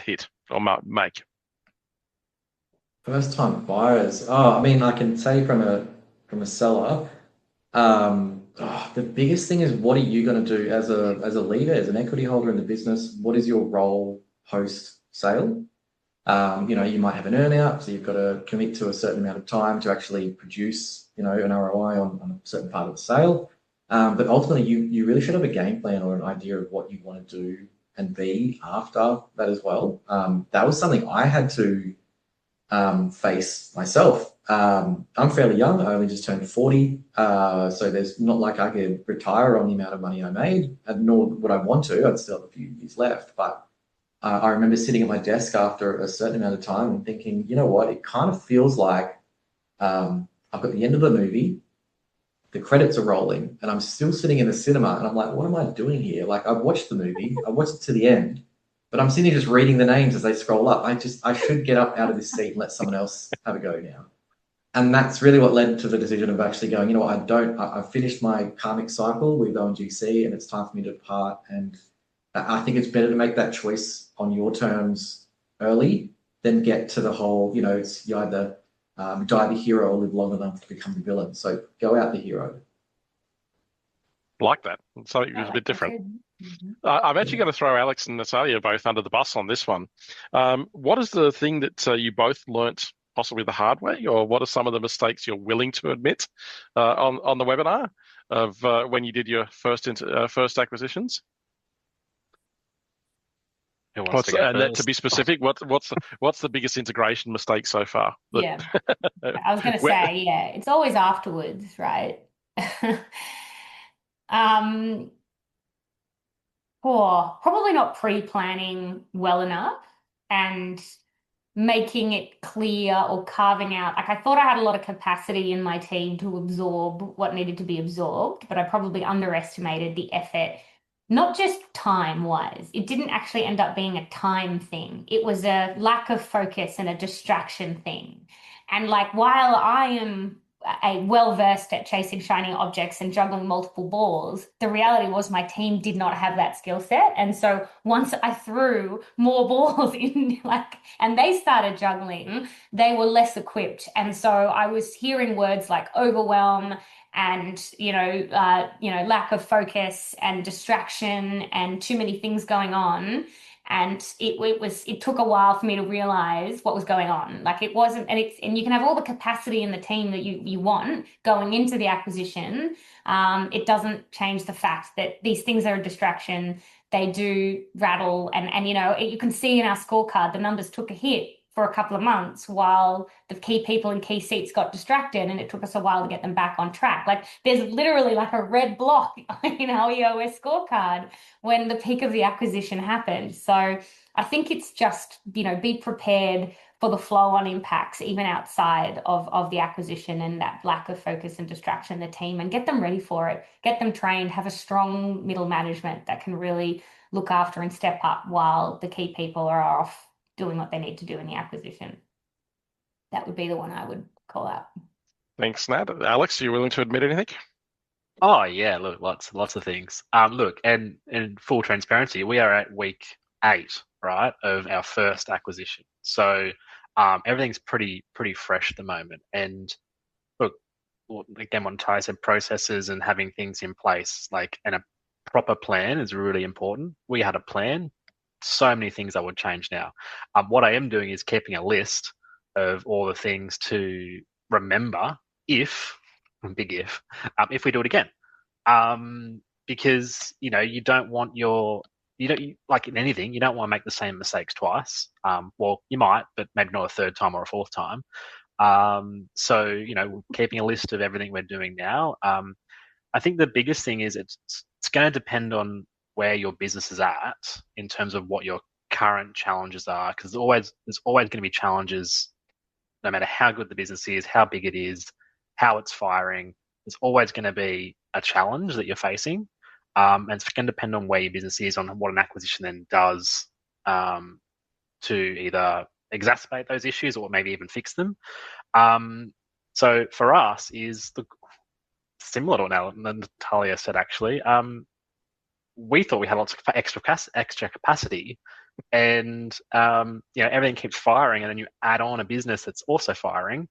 hit or might make? First-time buyers. Oh, I mean, I can say from a seller, the biggest thing is, what are you going to do as a leader, as an equity holder in the business? What is your role post-sale? You might have an earnout, so you've got to commit to a certain amount of time to actually produce, an ROI on a certain part of the sale. But ultimately, you really should have a game plan or an idea of what you want to do and be after that as well. That was something I had to face myself. I'm fairly young. I only just turned 40, so there's not like I could retire on the amount of money I made, and nor would I want to. I'd still have a few years left, but I remember sitting at my desk after a certain amount of time and thinking, you know what, it kind of feels like I've got the end of the movie, the credits are rolling, and I'm still sitting in the cinema, and I'm like, what am I doing here? Like, I've watched the movie, I watched it to the end, but I'm sitting here just reading the names as they scroll up. I should get up out of this seat and let someone else have a go now. And that's really what led to the decision of actually going, you know what, I've finished my karmic cycle with ONGC, and it's time for me to depart. And I think it's better to make that choice on your terms early than get to the whole, you either die the hero or live long enough to become the villain. So go out the hero. Like that. So it was a bit different. I'm actually going to throw Alex and Natalia both under the bus on this one. What is the thing that you both learnt possibly the hard way, or what are some of the mistakes you're willing to admit on the webinar of when you did your first acquisitions? Who wants to go first? To be specific, what's the biggest integration mistake so far? Yeah, I was going to say, it's always afterwards, right? Probably not pre-planning well enough and making it clear or carving out. Like I thought I had a lot of capacity in my team to absorb what needed to be absorbed, but I probably underestimated the effort, not just time-wise. It didn't actually end up being a time thing. It was a lack of focus and a distraction thing. And like while I am well versed at chasing shiny objects and juggling multiple balls, the reality was my team did not have that skill set. And so once I threw more balls in, and they started juggling, they were less equipped. And so I was hearing words like overwhelm and lack of focus and distraction and too many things going on. And it took a while for me to realize what was going on. Like it wasn't, and you can have all the capacity in the team that you want going into the acquisition. It doesn't change the fact that these things are a distraction. They do rattle, and you can see in our scorecard the numbers took a hit for a couple of months while the key people in key seats got distracted, and it took us a while to get them back on track. Like there's literally like a red block in our EOS scorecard when the peak of the acquisition happened. So I think it's just, be prepared for the flow-on impacts even outside of the acquisition and that lack of focus and distraction in the team, and get them ready for it, get them trained, have a strong middle management that can really look after and step up while the key people are off doing what they need to do in the acquisition. That would be the one I would call out. Thanks, Nat. Alex, are you willing to admit anything? Oh yeah, look, lots of things. Look, and in full transparency, we are at week 8, right, of our first acquisition. So everything's pretty fresh at the moment. And look, again, what Ty said, processes and having things in place, and a proper plan is really important. We had a plan. So many things I would change now. What I am doing is keeping a list of all the things to remember if we do it again. Because you don't want like in anything, you don't want to make the same mistakes twice. Well, you might, but maybe not a third time or a fourth time. So keeping a list of everything we're doing now. I think the biggest thing is it's going to depend on where your business is at in terms of what your current challenges are, because there's always going to be challenges no matter how good the business is, how big it is, how it's firing. There's always going to be a challenge that you're facing, and it's going to depend on where your business is, on what an acquisition then does to either exacerbate those issues or maybe even fix them. So for us is similar to what Natalia said, actually. We thought we had lots of extra capacity, and everything keeps firing, and then you add on a business that's also firing.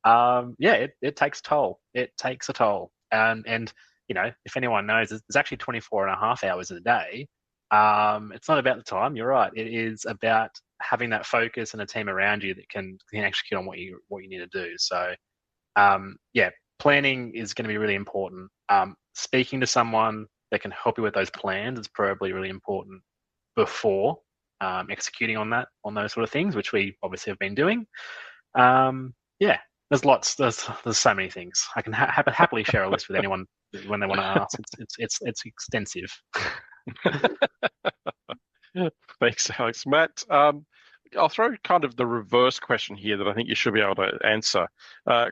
It takes a toll. It takes a toll, and if anyone knows, there's actually 24 and a half hours in a day. It's not about the time. You're right. It is about having that focus and a team around you that can execute on what you need to do. So planning is going to be really important. Speaking to someone that can help you with those plans is probably really important before executing on those sort of things, which we obviously have been doing. There's so many things. I can happily share a list with anyone when they want to ask. It's extensive. Thanks, Alex. Matt, I'll throw kind of the reverse question here that I think you should be able to answer.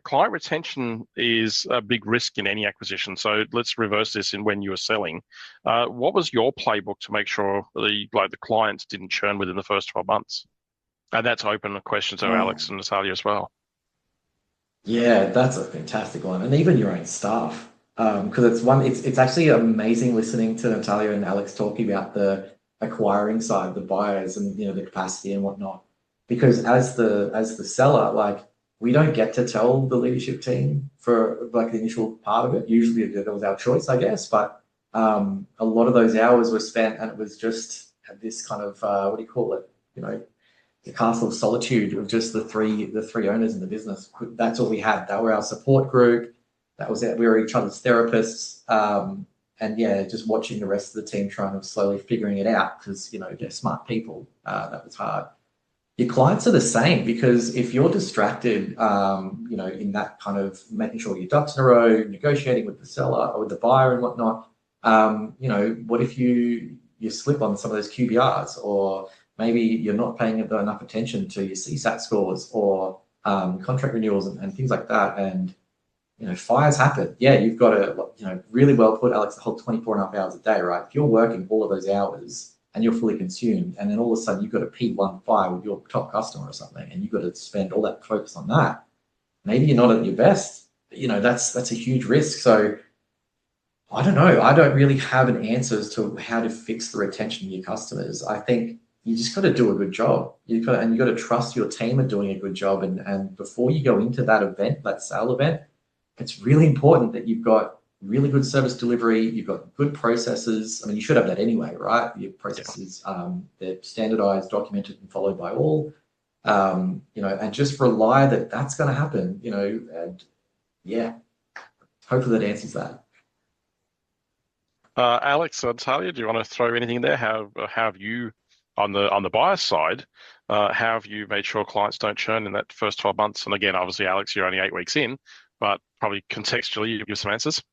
Client retention is a big risk in any acquisition. So let's reverse this in when you were selling. What was your playbook to make sure the clients didn't churn within the first 12 months? And that's open a question to Alex and Natalia as well. Yeah, that's a fantastic one, and even your own staff, because it's actually amazing listening to Natalia and Alex talking about the acquiring side, the buyers, and the capacity and whatnot. Because as the seller, we don't get to tell the leadership team for the initial part of it. Usually that was our choice, I guess, but a lot of those hours were spent, and it was just this kind of what do you call it? The castle of solitude of just the three owners in the business. That's all we had. That were our support group. That was it. We were each other's therapists. And just watching the rest of the team trying to slowly figuring it out, because they're smart people. That was hard. Your clients are the same, because if you're distracted, in that kind of making sure your ducks in a row, negotiating with the seller or with the buyer and whatnot, what if you're you slip on some of those QBRs, or maybe you're not paying enough attention to your CSAT scores or contract renewals and things like that. And, fires happen. Yeah, you've got to, really well put, Alex, the whole 24 and a half hours a day, right? If you're working all of those hours and you're fully consumed, and then all of a sudden you've got a P1 fire with your top customer or something, and you've got to spend all that focus on that, maybe you're not at your best. That's a huge risk. So I don't know. I don't really have an answer as to how to fix the retention of your customers. I think you just got to do a good job. You got to trust your team are doing a good job. And before you go into that event, that sale event, it's really important that you've got really good service delivery. You've got good processes. I mean, you should have that anyway, right? Your processes, they're standardized, documented, and followed by all. And just rely that that's going to happen. And yeah, hopefully that answers that. Alex, Talia, do you want to throw anything there? How have you, on the buyer side, how have you made sure clients don't churn in that first 12 months? And again, obviously, Alex, you're only 8 weeks in, but probably contextually, you give some answers.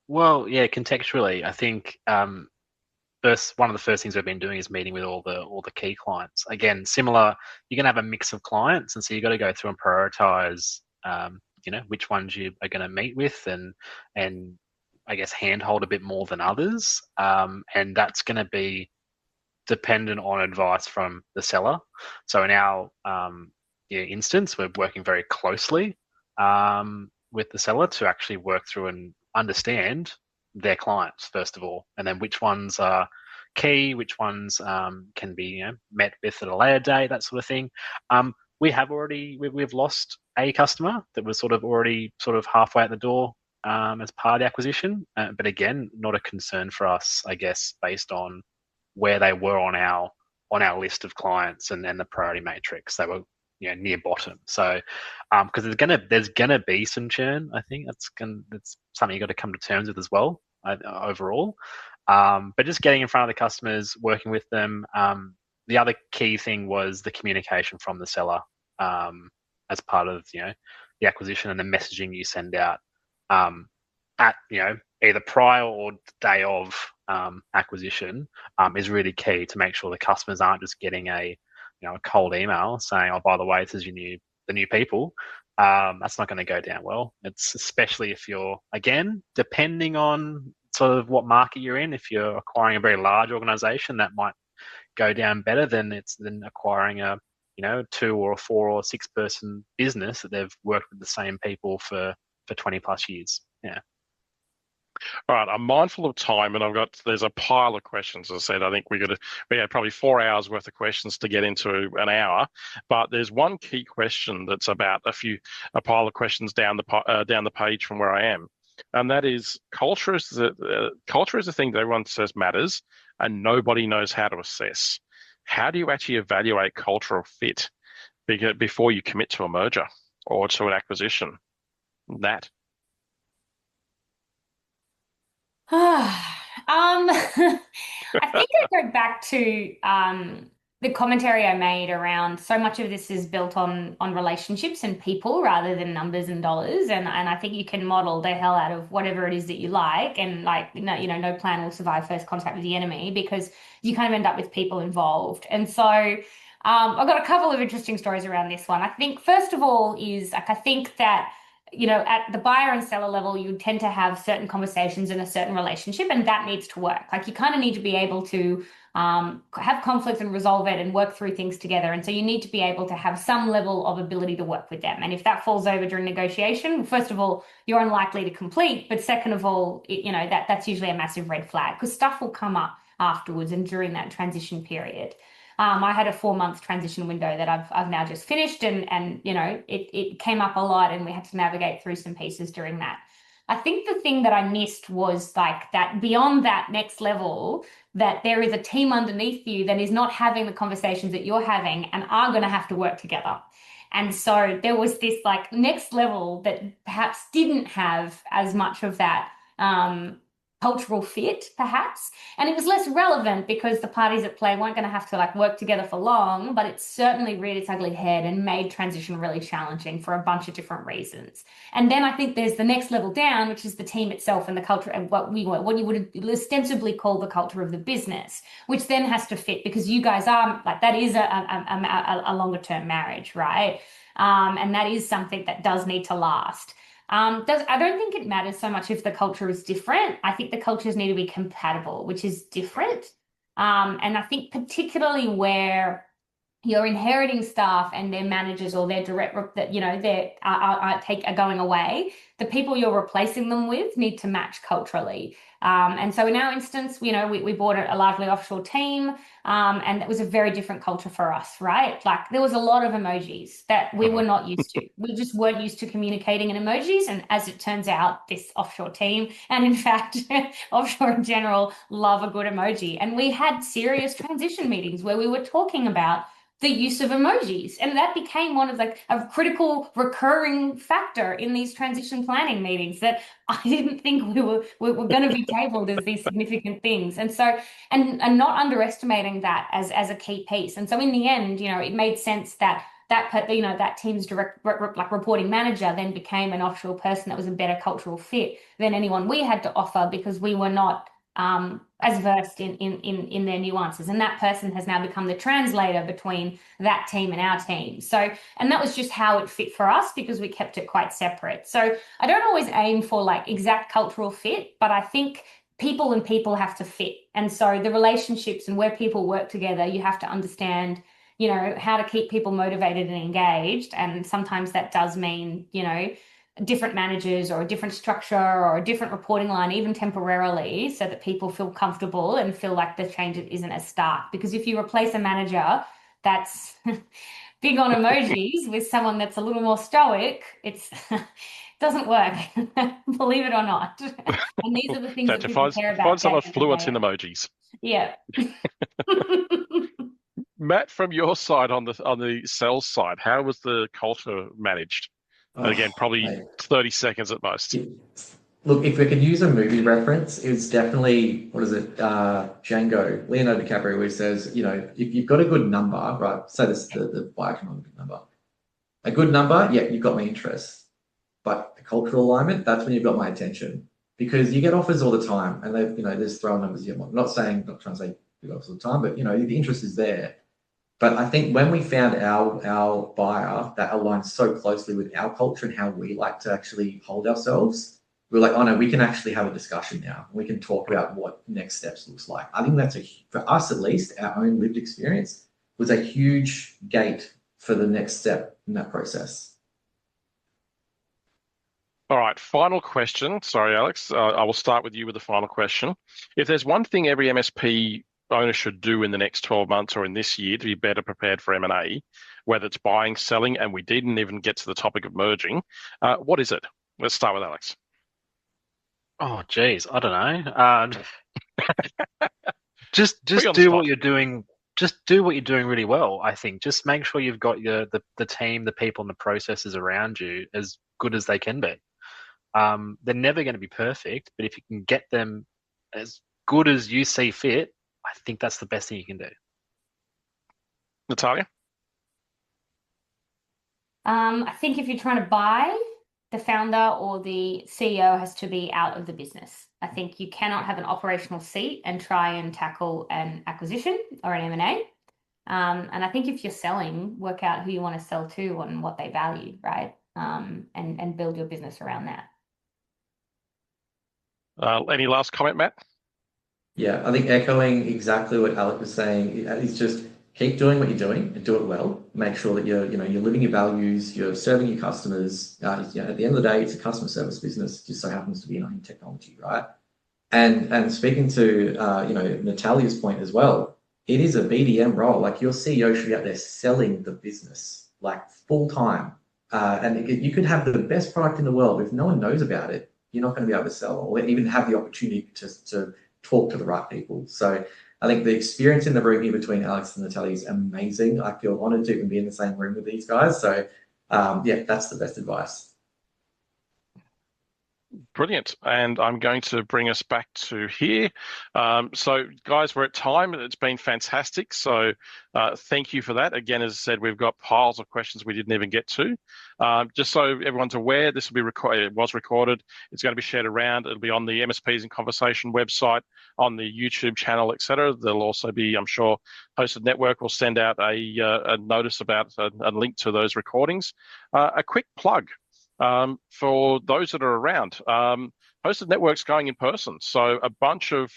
Well, yeah, contextually, I think one of the first things we've been doing is meeting with all the key clients. Again, similar, you're going to have a mix of clients, and so you've got to go through and prioritize, which ones you are going to meet with, and I guess handhold a bit more than others, and that's going to be dependent on advice from the seller. So in our instance, we're working very closely with the seller to actually work through and understand their clients first of all, and then which ones are key, which ones can be met with at a later date, that sort of thing. We've lost a customer that was already halfway at the door as part of the acquisition, but again, not a concern for us, I guess, based on where they were on our list of clients and the priority matrix. They were near bottom. So because there's gonna be some churn. I think that's something you got to come to terms with as well overall. But just getting in front of the customers, working with them. The other key thing was the communication from the seller as part of the acquisition, and the messaging you send out at either prior or day of acquisition is really key to make sure the customers aren't just getting a cold email saying, oh, by the way, this is the new people. That's not going to go down well. It's especially if you're, again, depending on sort of what market you're in. If you're acquiring a very large organization, that might go down better than acquiring a 2 or a 4 or 6 person business that they've worked with the same people for 20 plus years. Yeah. All right, I'm mindful of time, and there's a pile of questions. As I said, I think we had probably 4 hours worth of questions to get into an hour, but there's one key question that's about a pile of questions down the page from where I am, and that is culture is the thing that everyone says matters, and nobody knows how to assess. How do you actually evaluate cultural fit before you commit to a merger or to an acquisition? Nat. I think I go back to the commentary I made around so much of this is built on relationships and people rather than numbers and dollars. And I think you can model the hell out of whatever it is that you like, and no plan will survive first contact with the enemy, because you kind of end up with people involved. And so I've got a couple of interesting stories around this one. I think first of all is I think that at the buyer and seller level, you tend to have certain conversations in a certain relationship, and that needs to work. You kind of need to be able to have conflict and resolve it and work through things together. And so you need to be able to have some level of ability to work with them. And if that falls over during negotiation, first of all, you're unlikely to complete. But second of all, that's usually a massive red flag, because stuff will come up afterwards and during that transition period. I had a 4-month transition window that I've now just finished, and it came up a lot, and we had to navigate through some pieces during that. I think the thing that I missed was that beyond that next level, that there is a team underneath you that is not having the conversations that you're having and are going to have to work together. And so there was this next level that perhaps didn't have as much of that cultural fit, perhaps. And it was less relevant because the parties at play weren't going to have to like work together for long, but it certainly reared its ugly head and made transition really challenging for a bunch of different reasons. And then I think there's the next level down, which is the team itself and the culture and what you would ostensibly call the culture of the business, which then has to fit because you guys are like, that is a longer term marriage, right? And that is something that does need to last. I don't think it matters so much if the culture is different. I think the cultures need to be compatible, which is different. And I think particularly where you're inheriting staff and their managers or their direct, that they're are going away, the people you're replacing them with need to match culturally. And so in our instance, we bought a largely offshore team, and that was a very different culture for us, right? Like there was a lot of emojis that we were not used to. We just weren't used to communicating in emojis. And as it turns out, this offshore team, and in fact, offshore in general, love a good emoji. And we had serious transition meetings where we were talking about the use of emojis. And that became one of a critical recurring factor in these transition planning meetings that I didn't think we were going to be tabled as these significant things. And so, and not underestimating that as a key piece. And so in the end, it made sense that that team's direct reporting manager then became an offshore person that was a better cultural fit than anyone we had to offer because we were not as versed in their nuances. And that person has now become the translator between that team and our team. So, and that was just how it fit for us because we kept it quite separate. So I don't always aim for like exact cultural fit, but I think people and people have to fit. And so the relationships and where people work together, you have to understand, how to keep people motivated and engaged. And sometimes that does mean, different managers or a different structure or a different reporting line, even temporarily, so that people feel comfortable and feel like the change isn't as stark. Because if you replace a manager that's big on emojis with someone that's a little more stoic, it doesn't work, believe it or not. And these are the things that people care about. Find someone fluent in emojis. Yeah. Matt, from your side on the sales side, how was the culture managed? And again, probably 30 seconds at most. Look, if we could use a movie reference, it's definitely, what is it, Django. Leonardo DiCaprio always says, if you've got a good number, right, say this, the bioeconomic number, a good number, yeah, you've got my interest. But the cultural alignment, that's when you've got my attention. Because you get offers all the time, and there's throwing numbers here. I'm not trying to say you get offers all the time, but, the interest is there. But I think when we found our buyer that aligns so closely with our culture and how we like to actually hold ourselves, we're like, oh no, we can actually have a discussion now. We can talk about what next steps looks like. I think that's for us at least, our own lived experience was a huge gate for the next step in that process. All right, final question. Sorry, Alex. I will start with you with the final question. If there's one thing every MSP owner should do in the next 12 months or in this year to be better prepared for M&A, whether it's buying, selling, and we didn't even get to the topic of merging, what is it? Let's start with Alex. Oh, geez, I don't know. Just do what you're doing. Just do what you're doing really well. I think just make sure you've got the team, the people, and the processes around you as good as they can be. They're never going to be perfect, but if you can get them as good as you see fit, I think that's the best thing you can do. Natalia? I think if you're trying to buy, the founder or the CEO has to be out of the business. I think you cannot have an operational seat and try and tackle an acquisition or an M&A. And I think if you're selling, work out who you want to sell to and what they value, right? And build your business around that. Any last comment, Matt? Yeah, I think echoing exactly what Alec was saying, is just keep doing what you're doing and do it well. Make sure that you're living your values, you're serving your customers. At the end of the day, it's a customer service business. It just so happens to be in technology, right? And speaking to Natalia's point as well, it is a BDM role. Like your CEO should be out there selling the business like full time. And you could have the best product in the world, but if no one knows about it, you're not going to be able to sell or even have the opportunity to talk to the right people. So I think the experience in the room here between Alex and Natalia is amazing. I feel honored to even be in the same room with these guys. So yeah, that's the best advice. Brilliant. And I'm going to bring us back to here. So, guys, we're at time. It's been fantastic. So, thank you for that. Again, as I said, we've got piles of questions we didn't even get to. Just so everyone's aware, this will be recorded. It was recorded. It's going to be shared around. It'll be on the MSPs in Conversation website, on the YouTube channel, etc. There'll also be, I'm sure, Hosted Network will send out a notice about a link to those recordings. A quick plug. For those that are around. Hosted Network's going in person. So a bunch of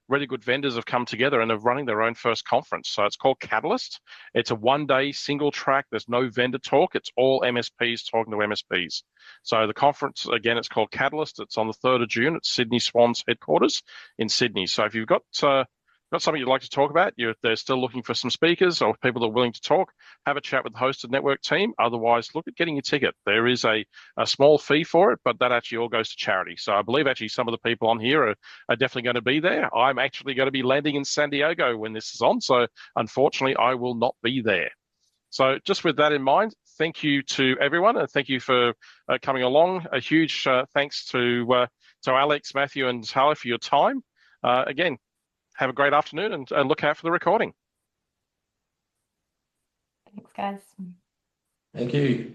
really good vendors have come together and are running their own first conference. So it's called Catalyst. It's a one-day single track. There's no vendor talk. It's all MSPs talking to MSPs. So the conference, again, it's called Catalyst. It's on the 3rd of June at Sydney Swan's headquarters in Sydney. So if you've got something you'd like to talk about, they're still looking for some speakers or people that are willing to talk, have a chat with the Hosted Network team. Otherwise, look at getting your ticket. There is a small fee for it, but that actually all goes to charity. So I believe actually some of the people on here are definitely going to be there. I'm actually going to be landing in San Diego when this is on. So unfortunately, I will not be there. So just with that in mind, thank you to everyone, and thank you for coming along. A huge thanks to Alex, Matthew, and Tyler for your time. Again, have a great afternoon and look out for the recording. Thanks, guys. Thank you.